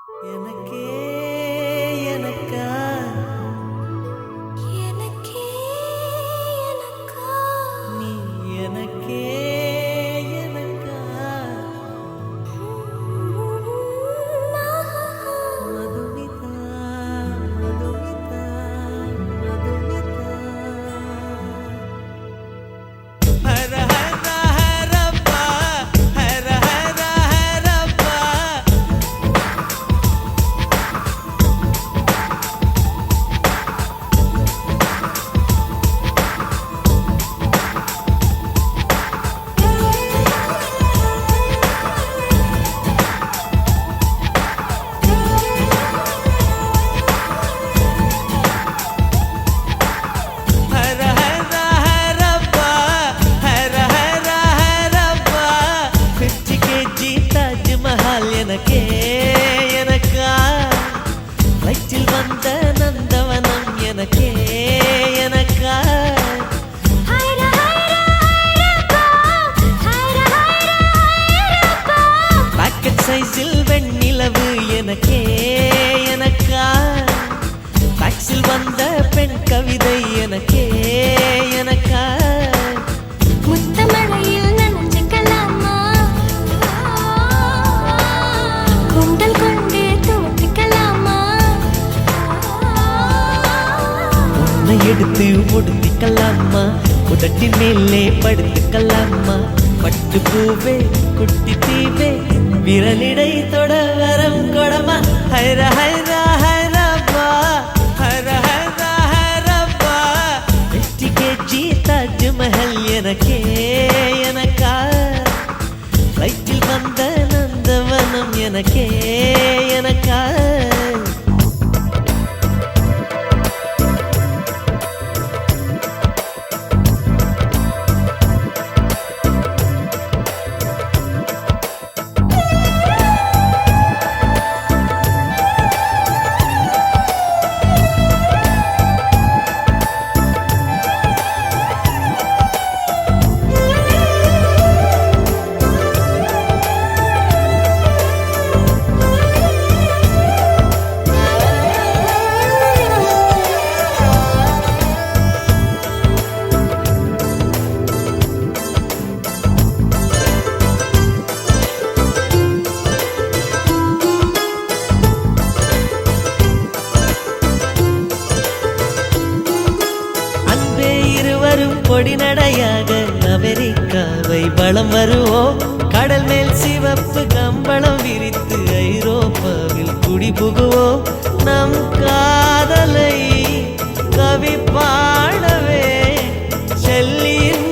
எனக்கே எனக்கா எனக்கே எனக்கா நீ எனக்கே எனக்கா மதுமிதா மதுமிதா மதுமிதா ஹர ஹர ஹரப்பா ஹர ஹர ஹரப்பா ஹர ஹர ஹரப்பா ஹர ஹர ஹரப்பா 50 kg தாஜ்மஹால் எனக்கே எனக்கா வயிற்றில் வந்த நந்தவனம் எனக்கே எனக்கா ஹைர ஹைர ஹைரப்பா ஹைர ஹைர ஹைரப்பா பாக்கெட் சைஸில் வெண்ணிலவு எனக்கே எனக்கா டாக்ஸில் வந்த பெண் கவிதை எனக்கே எனக்கா முத்தமழையில் நனைஞ்சுக்கலாமா குண்டல் கொண்டு துவட்டிக்கலாமா உன்னை எடுத்து முடித்துக்கலாமா உதட்டின் மேலே படுத்துக்கலாமா பட்டு பூவே குட்டி தீவே விரலிடை தொட வரம் கொடமா ஹைர ஹைர ஹைரப்பா ஹர ஹர ஹரப்பா 50 kg தாஜ்மஹல் எனக்கே எனக்கா வயிற்றில் வந்த நந்தவனம் எனக்கே எனக்கா அன்பே இருவரும் பொடி நடையாக அமெரிக்காவை வலம் வருவோம் கடல் மேல் சிவப்பு கம்பளம் விரித்து ஐரோப்பாவில் குடிபுகுவோம் நம் காதலை கவி பாடவே செல்லியின்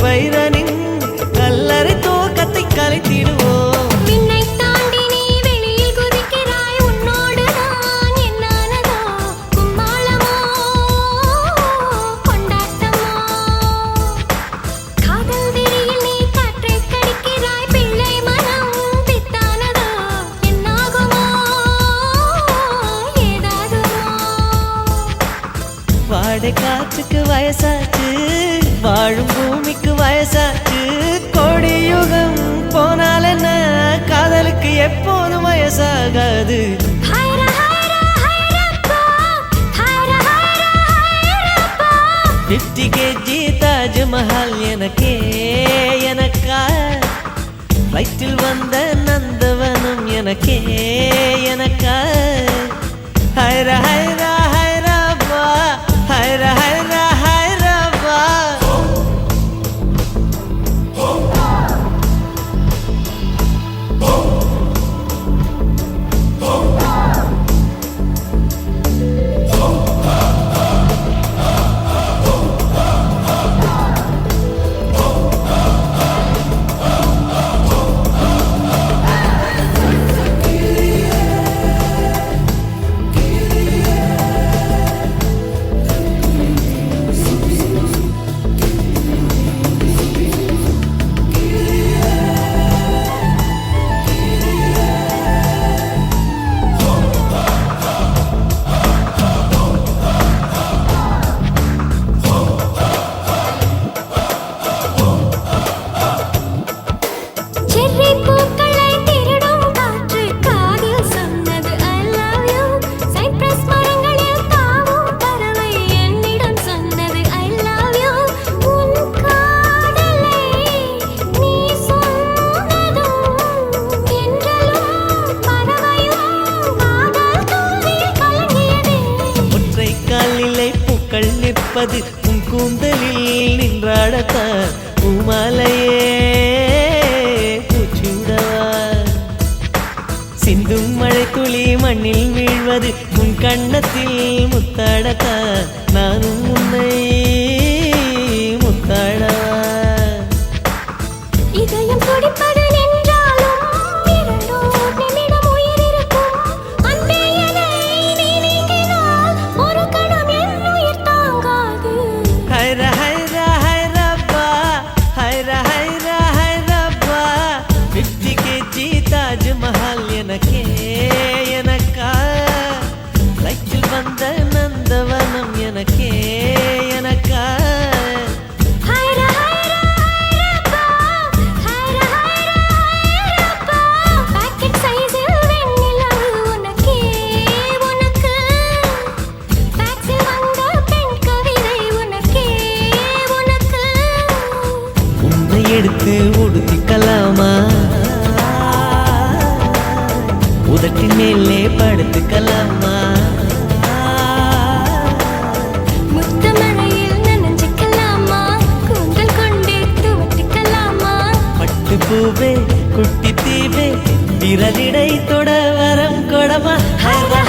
வைரனின் கல்லறை தோக்கத்தை கலைத்திடுவோம் மின்னை தாண்டி நீ வெளியில் குதிக்கிறாய் உன்னோடு நான் என்னானதோ கும்மாளமோ கொண்டாட்டமோ காதல் வெறியில் நீ காற்றை கடிக்கிறாய் பிள்ளை மனம் பித்தானதோ என்னாகுமோ ஏதாகுமோ வாடை காற்றுக்கு வயசாச்சு வாழும் பூமிக்கு வயசாச்சு கோடியுகம் போனால் என்ன காதலுக்கு எப்போதும் வயசாகாது ஹைர ஹைர ஹைரப்பா ஹைர ஹைர ஹைரப்பா 50 kg தாஜ்மஹால் எனக்கே எனக்கா வயிற்றில் வந்த நந்தவனம் எனக்கே எனக்கா ஹைர ஹைர ஹைரப்பா ஹைர ஹைர ஹைரப்பா பூப்பது உன் கூந்தலில் நின்றாடத்தான் பூமாலையே பூச்சூடவா சிந்தும் மழை துளி மண்ணில் வீழ்வது உன் கண்ணத்தில் முத்தாடத்தான் நானும் உன்னை முத்தாடவா இதயம் துடிப்பது நின்றாலும் இரண்டோர் நிமிடம் உயிர் இருக்கும். அன்பே என்னை நீ நீங்கினால் ஒரு கணம் என் உயிர் தாங்காது. ஹைரா ஹைரா ஹைரப்பா ஹைரா ஹைரா ஹைரப்பா 50 kg தாஜ்மஹால் எனக்கே எனக்கா ஃப்ளைட்டில் வந்த நந்தவனம் எனக்கே எனக்கா ஹைரா ஹைரா ஹைரப்பா, ஹைரா ஹைரா ஹைரப்பா. பாக்கெட் சைஸில் வெண்ணிலவு உனக்கே உனக்கு. டாக்ஸில் வந்த பெண் கவிதை உனக்கே உனக்கு. உன்னை எடுத்து உடுத்திக்கலாமா உதட்டின் மேலே படுத்துக்கலாமா முத்தமழையில் நனைஞ்சுக்கலாமா? கூந்தல் கொண்டே துவட்டிக்கலாமா? பட்டு பூவே குட்டி தீவே விரலிடை தொட வரம் கொடமா ஹைரா